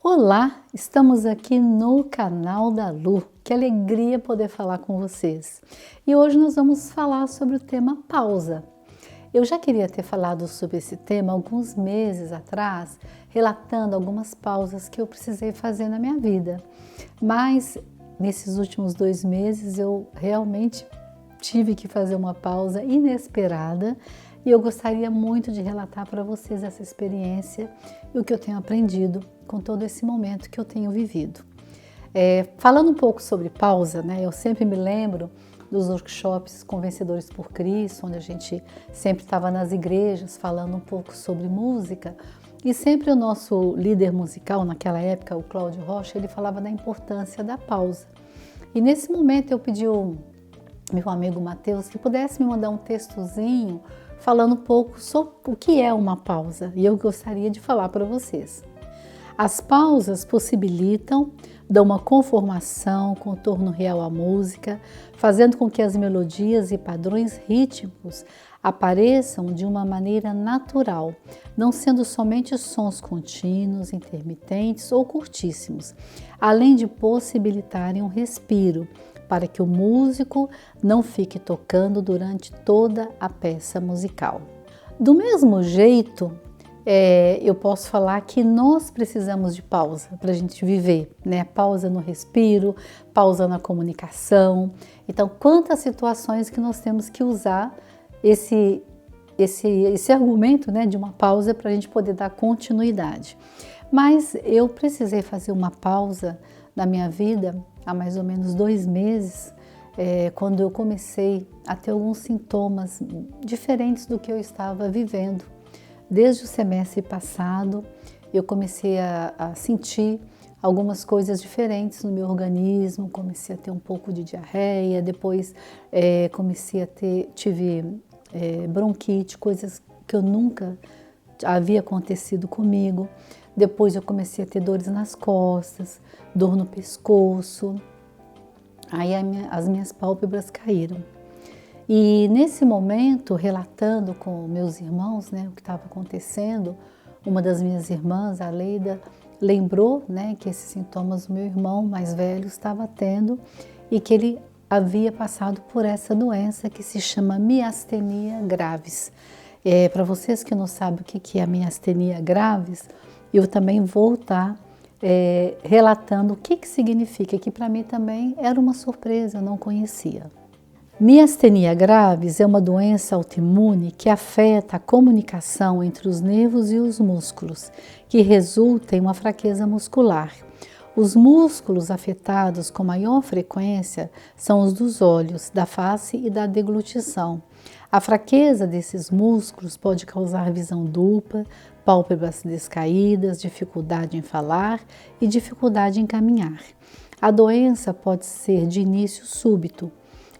Olá, estamos aqui no canal da Lu. Que alegria poder falar com vocês. E hoje nós vamos falar sobre o tema pausa. Eu já queria ter falado sobre esse tema alguns meses atrás, relatando algumas pausas que eu precisei fazer na minha vida. Mas nesses últimos 2 meses eu realmente tive que fazer uma pausa inesperada e eu gostaria muito de relatar para vocês essa experiência e o que eu tenho aprendido com todo esse momento que eu tenho vivido. Falando um pouco sobre pausa, né, eu sempre me lembro dos workshops com Vencedores por Cristo, onde a gente sempre estava nas igrejas falando um pouco sobre música, e sempre o nosso líder musical naquela época, o Cláudio Rocha, ele falava da importância da pausa. E nesse momento eu pedi ao meu amigo Matheus que pudesse me mandar um textozinho falando um pouco sobre o que é uma pausa, e eu gostaria de falar para vocês. As pausas possibilitam, dão uma conformação, contorno real à música, fazendo com que as melodias e padrões rítmicos apareçam de uma maneira natural, não sendo somente sons contínuos, intermitentes ou curtíssimos, além de possibilitarem um respiro, para que o músico não fique tocando durante toda a peça musical. Do mesmo jeito, eu posso falar que nós precisamos de pausa para a gente viver, né? Pausa no respiro, pausa na comunicação. Então, quantas situações que nós temos que usar esse argumento, né, de uma pausa para a gente poder dar continuidade. Mas eu precisei fazer uma pausa na minha vida há mais ou menos 2 meses, quando eu comecei a ter alguns sintomas diferentes do que eu estava vivendo. Desde o semestre passado, eu comecei a sentir algumas coisas diferentes no meu organismo, comecei a ter um pouco de diarreia, depois tive bronquite, coisas que eu nunca havia acontecido comigo. Depois eu comecei a ter dores nas costas, dor no pescoço, aí as minhas pálpebras caíram. E nesse momento, relatando com meus irmãos, né, o que estava acontecendo, uma das minhas irmãs, a Leida, lembrou, né, que esses sintomas o meu irmão mais velho estava tendo e que ele havia passado por essa doença que se chama miastenia gravis. Para vocês que não sabem o que é a miastenia gravis, eu também vou estar relatando o que significa, que para mim também era uma surpresa, eu não conhecia. Miastenia gravis é uma doença autoimune que afeta a comunicação entre os nervos e os músculos, que resulta em uma fraqueza muscular. Os músculos afetados com maior frequência são os dos olhos, da face e da deglutição. A fraqueza desses músculos pode causar visão dupla, pálpebras descaídas, dificuldade em falar e dificuldade em caminhar. A doença pode ser de início súbito.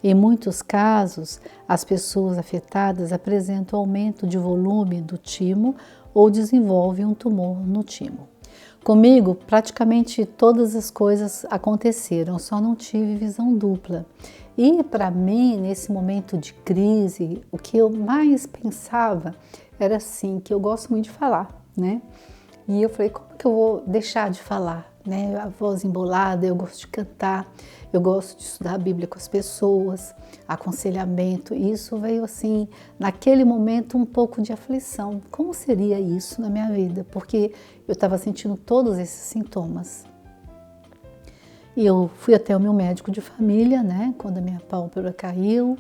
Em muitos casos, as pessoas afetadas apresentam aumento de volume do timo ou desenvolvem um tumor no timo. Comigo, praticamente todas as coisas aconteceram, só não tive visão dupla. E para mim, nesse momento de crise, o que eu mais pensava era assim, que eu gosto muito de falar, né? E eu falei, como que eu vou deixar de falar, né? A voz embolada, eu gosto de cantar, eu gosto de estudar a Bíblia com as pessoas, aconselhamento. E isso veio assim, naquele momento, um pouco de aflição. Como seria isso na minha vida? Porque eu estava sentindo todos esses sintomas. E eu fui até o meu médico de família, né? Quando a minha pálpebra caiu.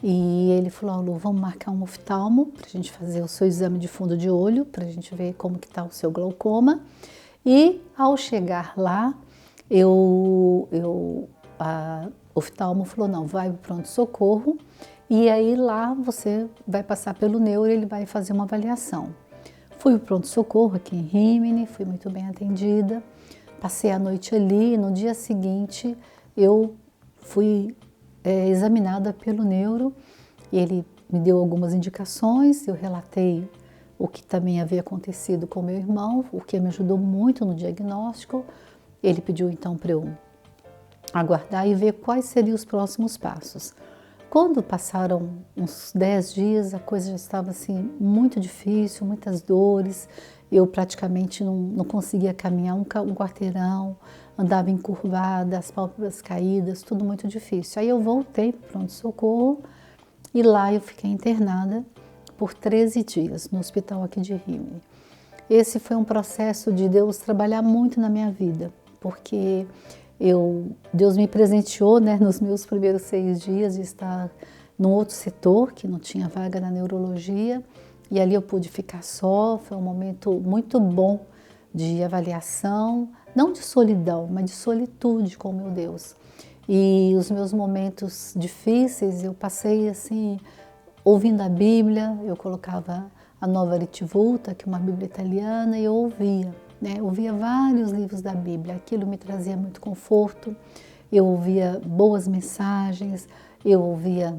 E ele falou, Lu, vamos marcar um oftalmo para a gente fazer o seu exame de fundo de olho, para a gente ver como que está o seu glaucoma. E ao chegar lá, a oftalmo falou, não, vai para o pronto-socorro e aí lá você vai passar pelo neuro e ele vai fazer uma avaliação. Fui para o pronto-socorro aqui em Rímini, fui muito bem atendida, passei a noite ali e no dia seguinte eu fui examinada pelo neuro e ele me deu algumas indicações, eu relatei o que também havia acontecido com meu irmão, o que me ajudou muito no diagnóstico. Ele pediu então para eu aguardar e ver quais seriam os próximos passos. Quando passaram uns 10 dias, a coisa já estava assim muito difícil, muitas dores. eu praticamente não conseguia caminhar um quarteirão, andava encurvada, as pálpebras caídas, tudo muito difícil. Aí eu voltei para o pronto-socorro e lá eu fiquei internada por 13 dias no hospital aqui de Rímini. Esse foi um processo de Deus trabalhar muito na minha vida, porque Deus me presenteou, né, nos meus primeiros 6 dias de estar num outro setor, que não tinha vaga na neurologia, e ali eu pude ficar só. Foi um momento muito bom de avaliação, não de solidão, mas de solitude com o meu Deus. E os meus momentos difíceis eu passei assim, ouvindo a Bíblia. Eu colocava a Nova Ritivulta, que é uma Bíblia italiana, e eu ouvia, né? Eu ouvia vários livros da Bíblia, aquilo me trazia muito conforto. Eu ouvia boas mensagens, eu ouvia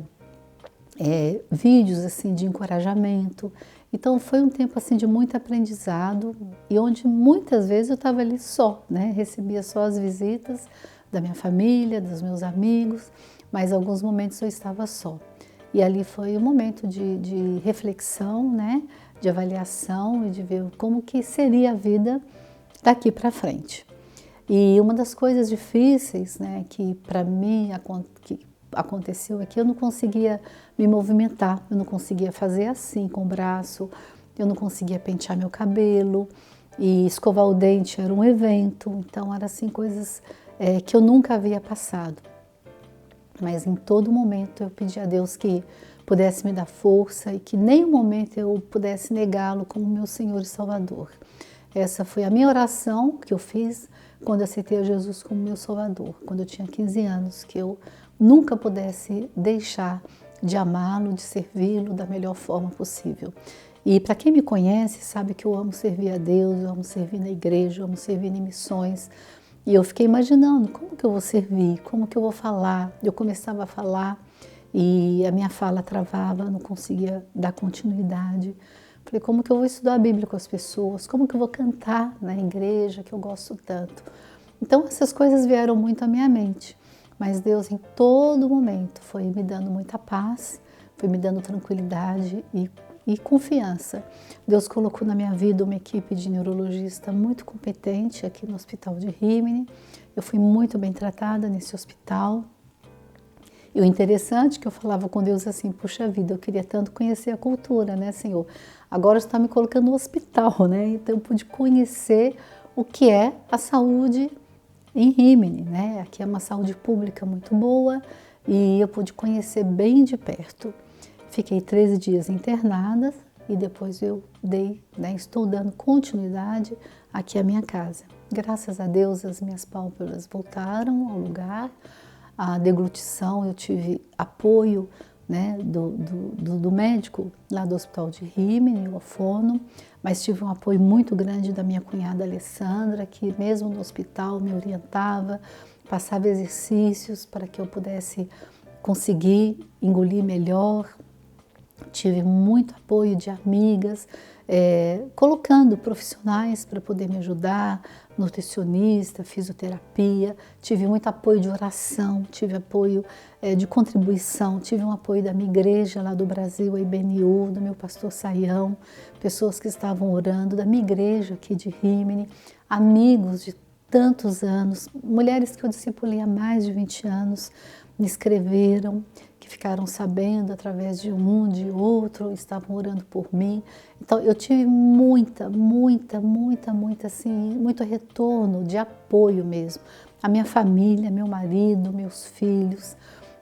vídeos assim de encorajamento. Então foi um tempo assim de muito aprendizado, e onde muitas vezes eu estava ali só, né? Recebia só as visitas da minha família, dos meus amigos, mas alguns momentos eu estava só. E ali foi um momento de reflexão, né? De avaliação e de ver como que seria a vida daqui para frente. E uma das coisas difíceis, né, que para mim aconteceu é que eu não conseguia me movimentar, eu não conseguia fazer assim com o braço, eu não conseguia pentear meu cabelo, e escovar o dente era um evento. Então eram assim coisas que eu nunca havia passado. Mas em todo momento eu pedi a Deus que pudesse me dar força e que em nenhum momento eu pudesse negá-lo como meu Senhor e Salvador. Essa foi a minha oração que eu fiz quando aceitei a Jesus como meu Salvador, quando eu tinha 15 anos, que eu nunca pudesse deixar de amá-lo, de servi-lo da melhor forma possível. E para quem me conhece sabe que eu amo servir a Deus, eu amo servir na igreja, eu amo servir em missões. E eu fiquei imaginando como que eu vou servir, como que eu vou falar. Eu começava a falar e a minha fala travava, não conseguia dar continuidade. Falei, como que eu vou estudar a Bíblia com as pessoas? Como que eu vou cantar na igreja, que eu gosto tanto? Então essas coisas vieram muito à minha mente. Mas Deus em todo momento foi me dando muita paz, foi me dando tranquilidade e confiança. Deus colocou na minha vida uma equipe de neurologista muito competente aqui no Hospital de Rímini. Eu fui muito bem tratada nesse hospital. E o interessante é que eu falava com Deus assim, puxa vida, eu queria tanto conhecer a cultura, né, Senhor? Agora você está me colocando no hospital, né? Então eu pude conhecer o que é a saúde em Rímini, né? Aqui é uma saúde pública muito boa e eu pude conhecer bem de perto. Fiquei 13 dias internada e depois eu estou dando continuidade aqui à minha casa. Graças a Deus as minhas pálpebras voltaram ao lugar, a deglutição eu tive apoio, né, do médico lá do Hospital de Rímini, o fono, mas tive um apoio muito grande da minha cunhada Alessandra, que mesmo no hospital me orientava, passava exercícios para que eu pudesse conseguir engolir melhor. Tive muito apoio de amigas, colocando profissionais para poder me ajudar, nutricionista, fisioterapia. Tive muito apoio de oração, tive apoio de contribuição, tive um apoio da minha igreja lá do Brasil, a IBNU, do meu pastor Saião, pessoas que estavam orando, da minha igreja aqui de Rímini, amigos de tantos anos, mulheres que eu discipulei há mais de 20 anos, me escreveram, que ficaram sabendo através de um, de outro, estavam orando por mim. Então eu tive muito retorno de apoio mesmo. A minha família, meu marido, meus filhos,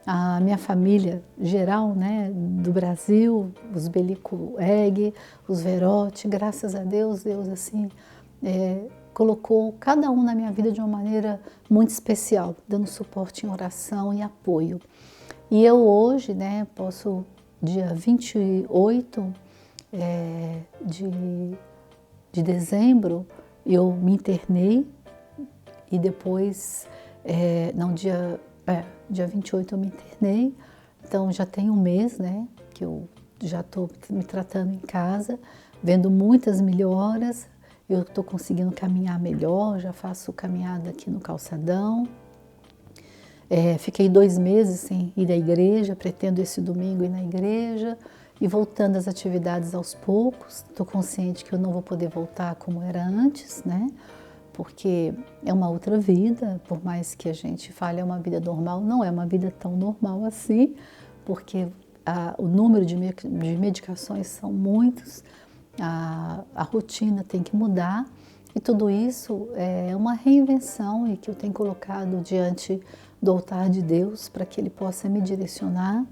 a minha família geral, né, do Brasil, os Belico Egg, os Verotti, graças a Deus, Deus assim colocou cada um na minha vida de uma maneira muito especial, dando suporte em oração e apoio. E eu hoje, né, dia 28 de dezembro, eu me internei e depois, dia 28 eu me internei, então já tem um mês, né, que eu já estou me tratando em casa, vendo muitas melhoras, eu estou conseguindo caminhar melhor, já faço caminhada aqui no calçadão. Fiquei 2 meses sem ir à igreja, pretendo esse domingo ir na igreja. e voltando às atividades aos poucos. Estou consciente que eu não vou poder voltar como era antes, né? Porque é uma outra vida, por mais que a gente fale é uma vida normal, não é uma vida tão normal assim, porque o número de medicações são muitos, a rotina tem que mudar, e tudo isso é uma reinvenção e que eu tenho colocado diante do altar de Deus para que Ele possa me direcionar.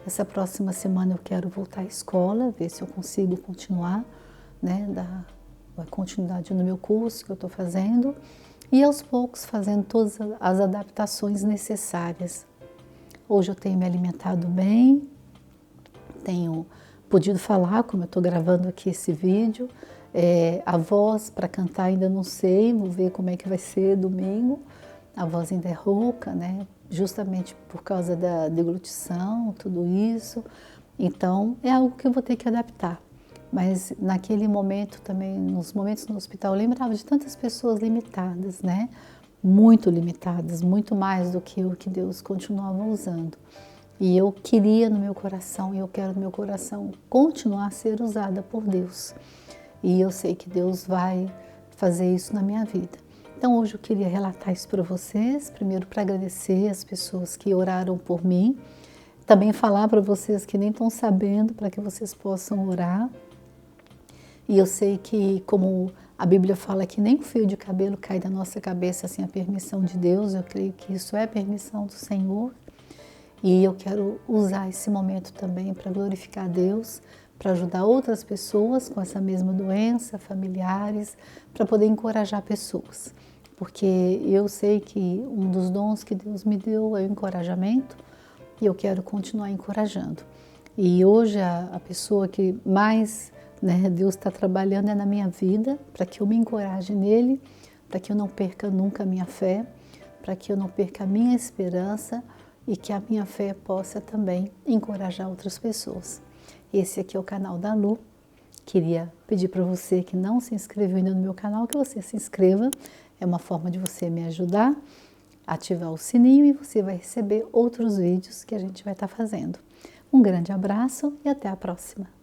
Essa próxima semana eu quero voltar à escola, ver se eu consigo continuar, né, dar a continuidade no meu curso que eu estou fazendo, e aos poucos fazendo todas as adaptações necessárias. Hoje eu tenho me alimentado bem, tenho podido falar, como eu estou gravando aqui esse vídeo. A voz para cantar ainda não sei, vou ver como é que vai ser domingo. A voz ainda é rouca, né? Justamente por causa da deglutição, tudo isso. Então, é algo que eu vou ter que adaptar. Mas naquele momento também, nos momentos no hospital, eu lembrava de tantas pessoas limitadas, né? Muito limitadas, muito mais do que o que Deus continuava usando. E eu queria no meu coração, e eu quero no meu coração continuar a ser usada por Deus. E eu sei que Deus vai fazer isso na minha vida. Então hoje eu queria relatar isso para vocês, primeiro para agradecer as pessoas que oraram por mim, também falar para vocês que nem estão sabendo, para que vocês possam orar. E eu sei que, como a Bíblia fala que nem um fio de cabelo cai da nossa cabeça sem a permissão de Deus, eu creio que isso é permissão do Senhor. E eu quero usar esse momento também para glorificar a Deus, para ajudar outras pessoas com essa mesma doença, familiares, para poder encorajar pessoas. Porque eu sei que um dos dons que Deus me deu é o encorajamento, e eu quero continuar encorajando. E hoje a pessoa que mais, né, Deus está trabalhando é na minha vida, para que eu me encoraje nele, para que eu não perca nunca a minha fé, para que eu não perca a minha esperança e que a minha fé possa também encorajar outras pessoas. Esse aqui é o canal da Lu. Queria pedir para você que não se inscreveu ainda no meu canal, que você se inscreva. É uma forma de você me ajudar, ativar o sininho e você vai receber outros vídeos que a gente vai estar fazendo. Um grande abraço e até a próxima.